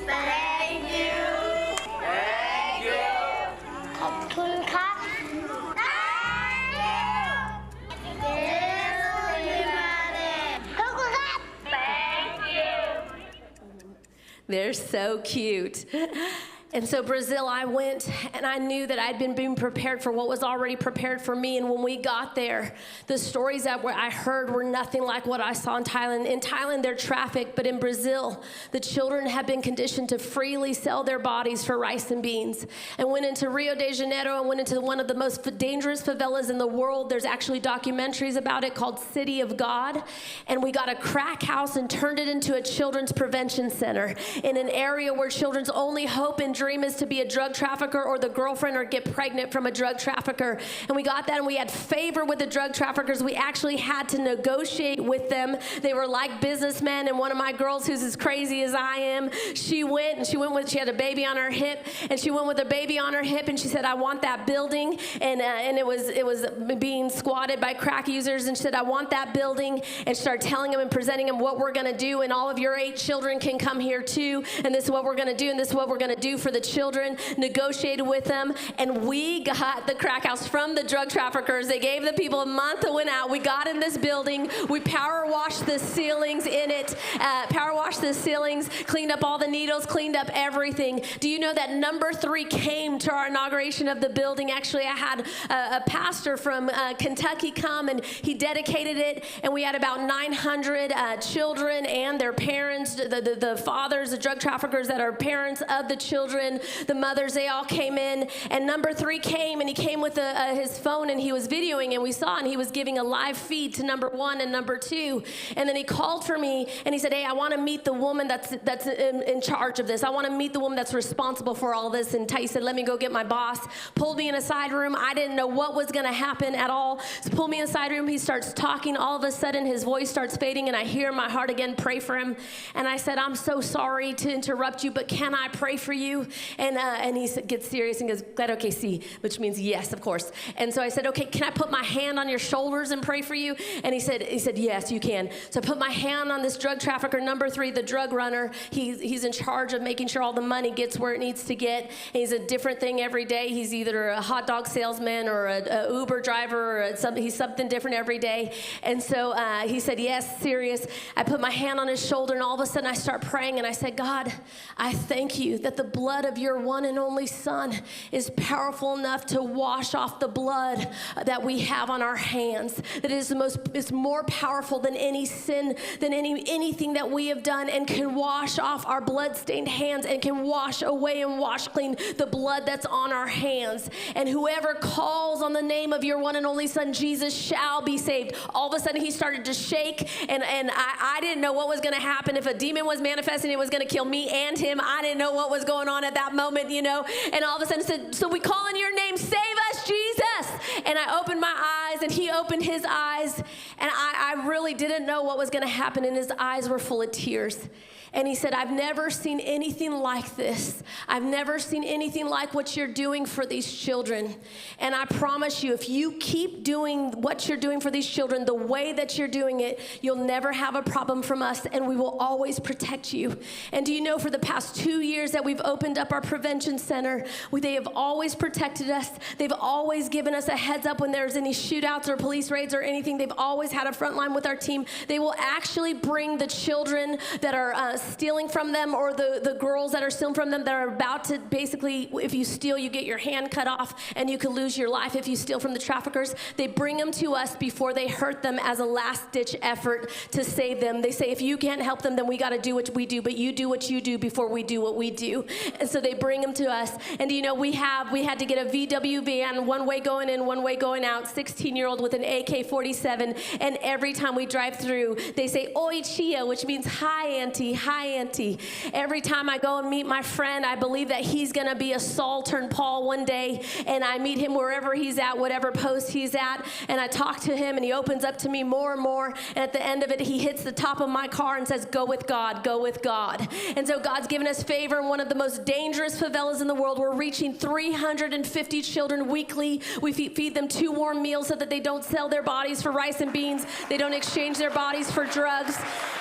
Thank you. Thank you. ขอบคุณครับ Thank you. They're so cute. And so Brazil, I went and I knew that I'd been being prepared for what was already prepared for me. And when we got there, the stories that I heard were nothing like what I saw in Thailand. In Thailand, they're trafficked, but in Brazil, the children have been conditioned to freely sell their bodies for rice and beans. And went into Rio de Janeiro and went into one of the most dangerous favelas in the world. There's actually documentaries about it called City of God. And we got a crack house and turned it into a children's prevention center in an area where children's only hope and dream is to be a drug trafficker or the girlfriend or get pregnant from a drug trafficker. And we got that, and we had favor with the drug traffickers. We actually had to negotiate with them. They were like businessmen, and one of my girls, who's as crazy as I am, she had a baby on her hip, and she went with a baby on her hip, and she said, I want that building. And it was being squatted by crack users, and she said, I want that building, and started telling them and presenting them what we're going to do, and all of your 8 children can come here too, and this is what we're going to do, and this is what we're going to do for the children. Negotiated with them, and we got the crack house from the drug traffickers. They gave the people a month and went out. We got in this building. We power washed the ceilings in it, cleaned up all the needles, cleaned up everything. Do you know that number 3 came to our inauguration of the building? Actually, I had a pastor from Kentucky come, and he dedicated it, and we had about 900 children and their parents, the fathers, the drug traffickers that are parents of the children, the mothers, they all came in. And number 3 came, and he came with his phone, and he was videoing, and we saw, and he was giving a live feed to number 1 and number 2. And then he called for me, and he said, hey, I want to meet the woman that's in charge of this. I want to meet the woman that's responsible for all this. And he said, let me go get my boss. Pulled me in a side room. I didn't know what was going to happen at all. So pulled me in a side room. He starts talking. All of a sudden, his voice starts fading, and I hear my heart again pray for him. And I said, I'm so sorry to interrupt you, but can I pray for you? And he gets serious and goes, claro que sí, which means yes, of course. And so I said, okay, can I put my hand on your shoulders and pray for you? And he said, yes, you can. So I put my hand on this drug trafficker, number 3, the drug runner. He's in charge of making sure all the money gets where it needs to get. And he's a different thing every day. He's either a hot dog salesman or a Uber driver, or he's something different every day. And so he said, yes, serious. I put my hand on his shoulder, and all of a sudden I start praying, and I said, God, I thank you that the blood of your one and only Son is powerful enough to wash off the blood that we have on our hands. That it's more powerful than any sin, than anything that we have done, and can wash off our blood-stained hands, and can wash away and wash clean the blood that's on our hands. And whoever calls on the name of your one and only Son, Jesus, shall be saved. All of a sudden, he started to shake, and I didn't know what was going to happen. If a demon was manifesting, it was going to kill me and him. I didn't know what was going on at that moment, you know. And all of a sudden said, so we call in your name, save us, Jesus. And I opened my eyes, and he opened his eyes, and I really didn't know what was going to happen, and his eyes were full of tears. And he said, I've never seen anything like this. I've never seen anything like what you're doing for these children. And I promise you, if you keep doing what you're doing for these children the way that you're doing it, you'll never have a problem from us, and we will always protect you. And do you know, for the past 2 years that we've opened up our prevention center, they have always protected us. They've always given us a heads up when there's any shootouts or police raids or anything. They've always had a front line with our team. They will actually bring the children that are stealing from them, or the girls that are stealing from them that are about to, basically, if you steal, you get your hand cut off and you can lose your life if you steal from the traffickers. They bring them to us before they hurt them as a last-ditch effort to save them. They say, if you can't help them, then we got to do what we do, but you do what you do before we do what we do. And so they bring them to us. And you know, we had to get a VW van, one way going in, one way going out, 16-year-old with an AK-47, and every time we drive through, they say, Oi Chia, which means hi, auntie, hi, auntie. Every time I go and meet my friend, I believe that he's going to be a Saul turned Paul one day, and I meet him wherever he's at, whatever post he's at, and I talk to him, and he opens up to me more and more, and at the end of it, he hits the top of my car and says, go with God, go with God. And so God's given us favor in one of the most dangerous favelas in the world. We're reaching 350 children weekly. We feed them 2 warm meals so that they don't sell their bodies for rice and beans. They don't exchange their bodies for drugs.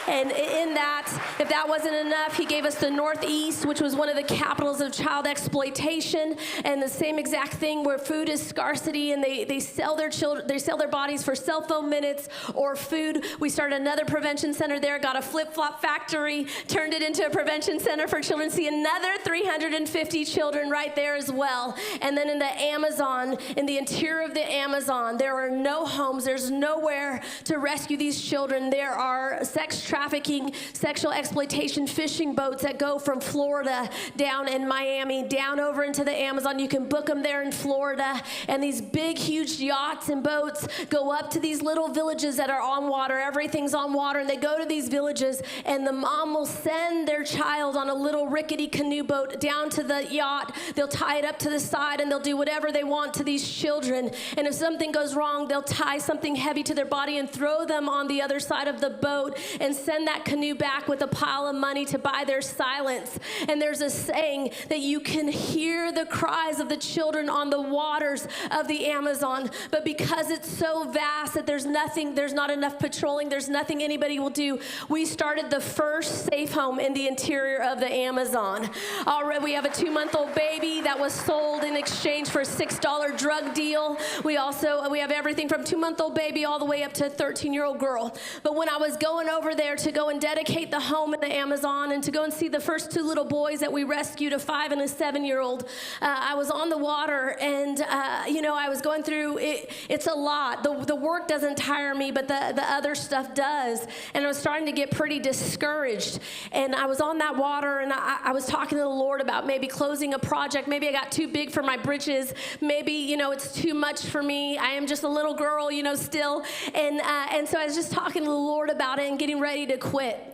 And in that, if that wasn't enough, he gave us the Northeast, which was one of the capitals of child exploitation, and the same exact thing where food is scarcity, and they sell their children, they sell their bodies for cell phone minutes or food. We started another prevention center there, got a flip-flop factory, turned it into a prevention center for children. See, another 350 children right there as well. And then in the Amazon, in the interior of the Amazon, there are no homes. There's nowhere to rescue these children. There are sex trafficking, sexual exploitation fishing boats that go from Florida down in Miami, down over into the Amazon. You can book them there in Florida. And these big, huge yachts and boats go up to these little villages that are on water. Everything's on water. And they go to these villages, and the mom will send their child on a little rickety canoe boat down to the yacht. They'll tie it up to the side, and they'll do whatever they want to these children. And if something goes wrong, they'll tie something heavy to their body and throw them on the other side of the boat and send that canoe back with a pile of money to buy their silence. And there's a saying that you can hear the cries of the children on the waters of the Amazon, but because it's so vast that there's not enough patrolling, there's nothing anybody will do, we started the first safe home in the interior of the Amazon. Already we have a 2-month-old baby that was sold in exchange for a $6 drug deal. We have everything from 2-month-old baby all the way up to a 13-year-old girl. But when I was going over there to go and dedicate the home in the Amazon and to go and see the first 2 little boys that we rescued, a 5 and a 7-year-old, I was on the water, and I was going through it. It's a lot. The work doesn't tire me, but the other stuff does. And I was starting to get pretty discouraged. And I was on that water, and I was talking to the Lord about maybe closing a project. Maybe I got too big for my britches. Maybe, it's too much for me. I am just a little girl, still. And so I was just talking to the Lord about it and getting ready to quit.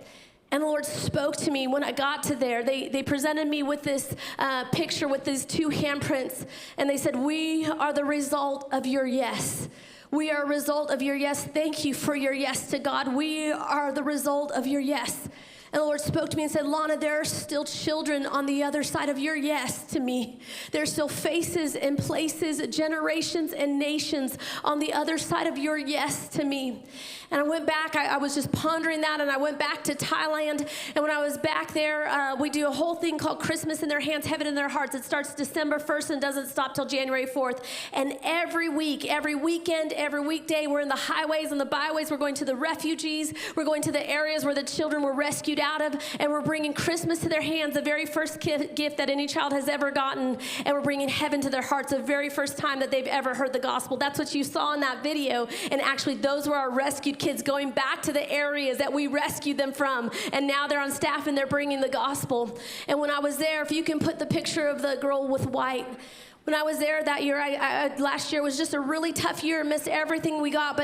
And the Lord spoke to me when I got to there. They presented me with this picture with these 2 handprints. And they said, we are the result of your yes. We are a result of your yes. Thank you for your yes to God. We are the result of your yes. And the Lord spoke to me and said, Lana, there are still children on the other side of your yes to me. There's still faces and places, generations and nations on the other side of your yes to me. And I went back, I was just pondering that, and I went back to Thailand. And when I was back there, we do a whole thing called Christmas in Their Hands, Heaven in Their Hearts. It starts December 1st and doesn't stop till January 4th. And every week, every weekend, every weekday, we're in the highways and the byways. We're going to the refugees. We're going to the areas where the children were rescued out of, and we're bringing Christmas to their hands, the very first gift that any child has ever gotten, and we're bringing heaven to their hearts, the very first time that they've ever heard the gospel. That's what you saw in that video, and actually those were our rescued kids going back to the areas that we rescued them from, and now they're on staff and they're bringing the gospel. And when I was there, if you can put the picture of the girl with white, when I was there that year, last year was just a really tough year, missed everything we got,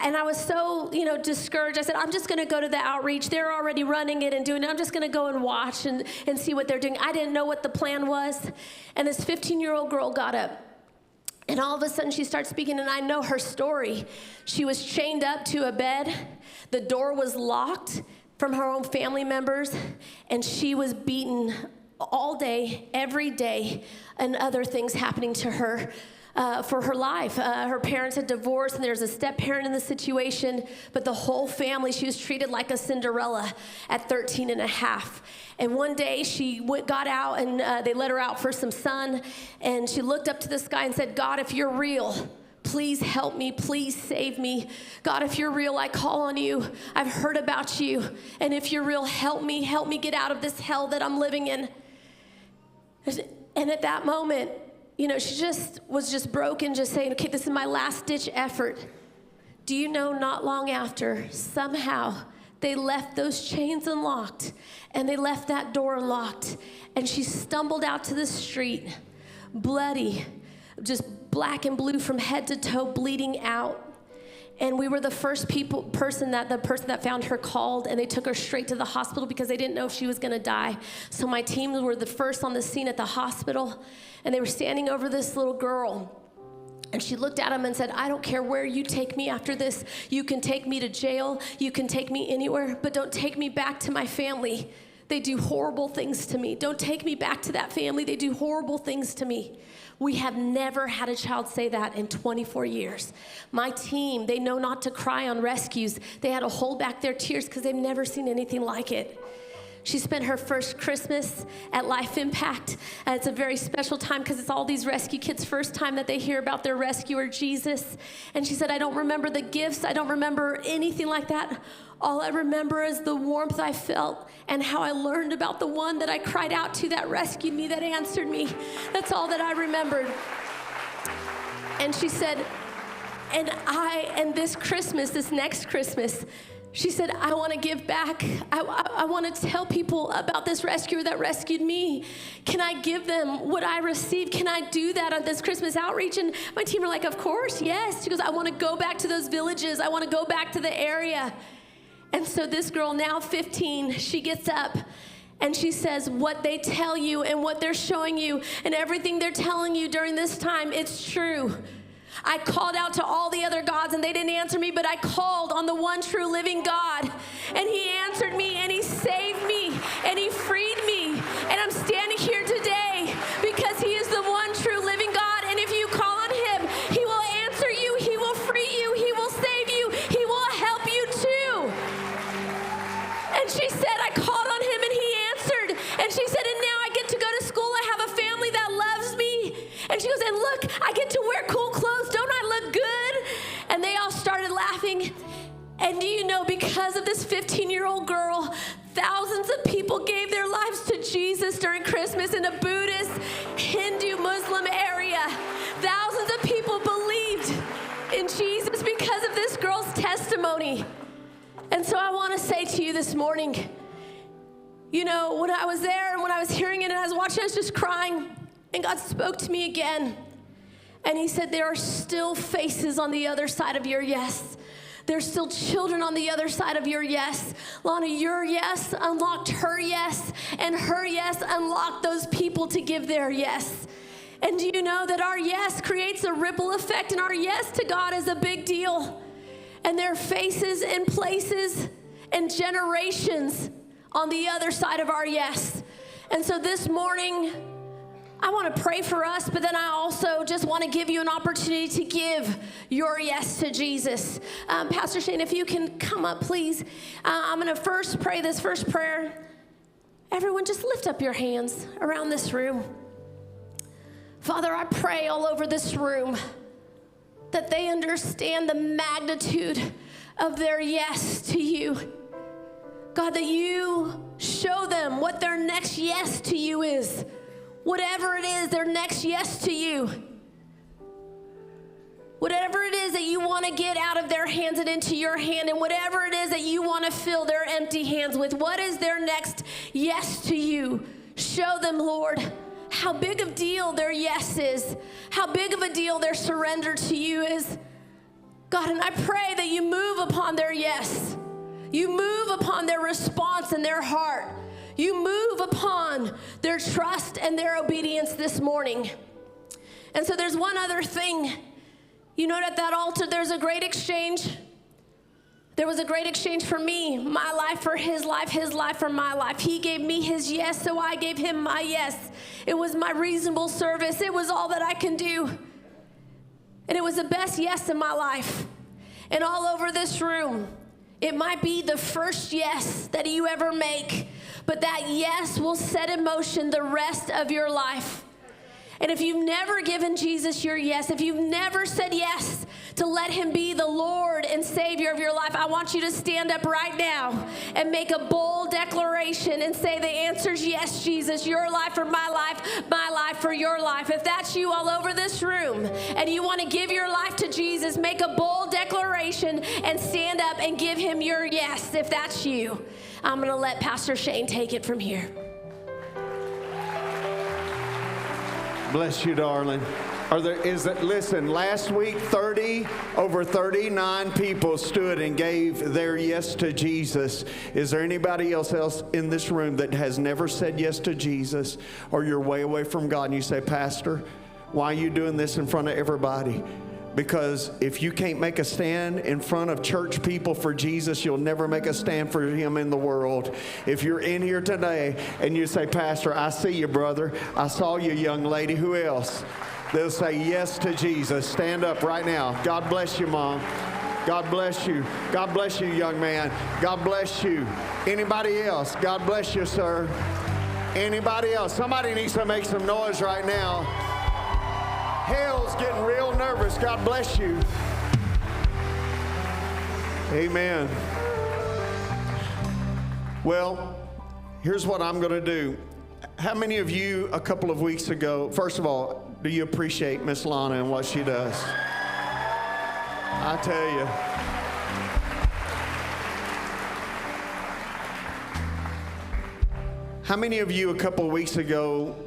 and I was so, discouraged. I said, I'm just going to go to the outreach. They're already running it and doing it. I'm just going to go and watch and see what they're doing. I didn't know what the plan was. And this 15-year-old girl got up. And all of a sudden she starts speaking, and I know her story. She was chained up to a bed. The door was locked from her own family members, and she was beaten all day, every day, and other things happening to her for her life. Her parents had divorced, and there's a step-parent in the situation, but the whole family, she was treated like a Cinderella at 13 and a half. And one day she got out, and they let her out for some sun, and she looked up to the sky and said, God, if you're real, please help me, please save me. God, if you're real, I call on you. I've heard about you, and if you're real, help me get out of this hell that I'm living in. And at that moment, you know, she was just broken, just saying, okay, this is my last ditch effort. Do you know, not long after, somehow they left those chains unlocked, and they left that door unlocked, and she stumbled out to the street, bloody, just black and blue from head to toe, bleeding out. And we were the first person that found her called, and they took her straight to the hospital because they didn't know if she was gonna die. So my team were the first on the scene at the hospital, and they were standing over this little girl. And she looked at him and said, I don't care where you take me after this. You can take me to jail. You can take me anywhere, but don't take me back to my family. They do horrible things to me. Don't take me back to that family. They do horrible things to me. We have never had a child say that in 24 years. My team, they know not to cry on rescues. They had to hold back their tears because they've never seen anything like it. She spent her first Christmas at Life Impact. It's a very special time because it's all these rescue kids' first time that they hear about their rescuer, Jesus. And she said, I don't remember the gifts. I don't remember anything like that. All I remember is the warmth I felt and how I learned about the one that I cried out to that rescued me, that answered me. That's all that I remembered. And she said, and this Christmas, this next Christmas, she said, I want to give back. I want to tell people about this rescuer that rescued me. Can I give them what I received? Can I do that on this Christmas outreach? And my team were like, of course, yes. She goes, I want to go back to those villages. I want to go back to the area. And so this girl, now 15, she gets up and she says, what they tell you and what they're showing you and everything they're telling you during this time, it's true. I called out to all the other gods and they didn't answer me, but I called on the one true living God, and he answered me, and he saved me, and he freed me. And I'm standing here today because he is the one true living God, and if you call on him, he will answer you, he will free you, he will save you, he will help you too. And she said, I called on him and he answered. And she said, and now I get to go to school. I have a family that loves me. And she goes, and look, I get to wear cool clothes. Don't I look good? And they all started laughing. And do you know, because of this 15-year-old girl, thousands of people gave their lives to Jesus during Christmas in a Buddhist, Hindu, Muslim area. Thousands of people believed in Jesus because of this girl's testimony. And so I want to say to you this morning, you know, when I was there and when I was hearing it and I was watching, I was just crying. And God spoke to me again. And he said, there are still faces on the other side of your yes. There's still children on the other side of your yes. Lana, your yes unlocked her yes, and her yes unlocked those people to give their yes. And do you know that our yes creates a ripple effect, and our yes to God is a big deal. And there are faces and places and generations on the other side of our yes. And so this morning, I want to pray for us, but then I also just want to give you an opportunity to give your yes to Jesus. Pastor Shane, if you can come up, please. I'm going to first pray this first prayer. Everyone, just lift up your hands around this room. Father, I pray all over this room that they understand the magnitude of their yes to you. God, that you show them what their next yes to you is. Whatever it is, their next yes to you. Whatever it is that you want to get out of their hands and into your hand, and whatever it is that you want to fill their empty hands with, what is their next yes to you? Show them, Lord, how big of a deal their yes is, how big of a deal their surrender to you is. God, and I pray that you move upon their yes. You move upon their response and their heart. You move upon their trust and their obedience this morning. And so there's one other thing. You know, at that altar, there's a great exchange. There was a great exchange for me, my life for his life for my life. He gave me his yes, so I gave him my yes. It was my reasonable service. It was all that I can do. And it was the best yes in my life. And all over this room, it might be the first yes that you ever make, but that yes will set in motion the rest of your life. And if you've never given Jesus your yes, if you've never said yes to let him be the Lord and Savior of your life, I want you to stand up right now and make a bold declaration and say the answer's yes, Jesus, your life for my life for your life. If that's you all over this room and you want to give your life to Jesus, make a bold declaration and stand up and give him your yes. If that's you, I'm going to let Pastor Shane take it from here. Bless you, darling. Listen, last week, over 39 people stood and gave their yes to Jesus. Is there anybody else in this room that has never said yes to Jesus, or you're way away from God and you say, Pastor, why are you doing this in front of everybody? Because if you can't make a stand in front of church people for Jesus, you'll never make a stand for him in the world. If you're in here today and you say, Pastor, I see you, brother. I saw you, young lady. Who else? They'll say yes to Jesus. Stand up right now. God bless you, Mom. God bless you. God bless you, young man. God bless you. Anybody else? God bless you, sir. Anybody else? Somebody needs to make some noise right now. Hell's getting real nervous. God bless you. Amen. Well, here's what I'm going to do. How many of you a couple of weeks ago, first of all, do you appreciate Miss Lana and what she does? I tell you. How many of you a couple of weeks ago,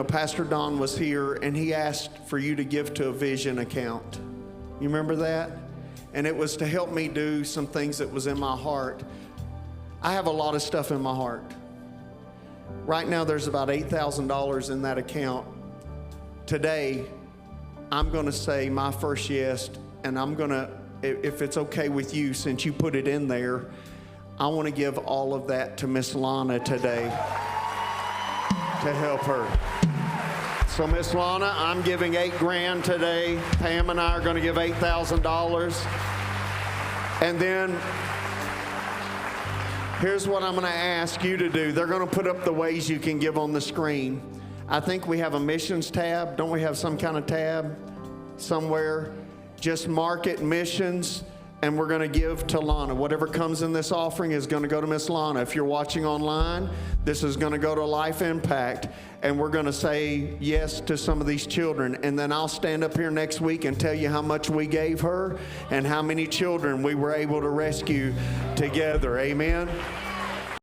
Pastor Don was here and he asked for you to give to a vision account? You remember that? And it was to help me do some things that was in my heart. I have a lot of stuff in my heart. Right now there's about $8,000 in that account. Today, I'm going to say my first yes, and I'm going to, if it's okay with you, since you put it in there, I want to give all of that to Miss Lana today to help her. So Miss Lana, I'm giving $8,000 today. Pam and I are going to give $8,000. And then here's what I'm going to ask you to do. They're going to put up the ways you can give on the screen. I think we have a missions tab. Don't we have some kind of tab somewhere? Just mark it missions, and we're going to give to Lana. Whatever comes in this offering is going to go to Miss Lana. If you're watching online, this is going to go to Life Impact, and we're going to say yes to some of these children. And then I'll stand up here next week and tell you how much we gave her and how many children we were able to rescue together. Amen.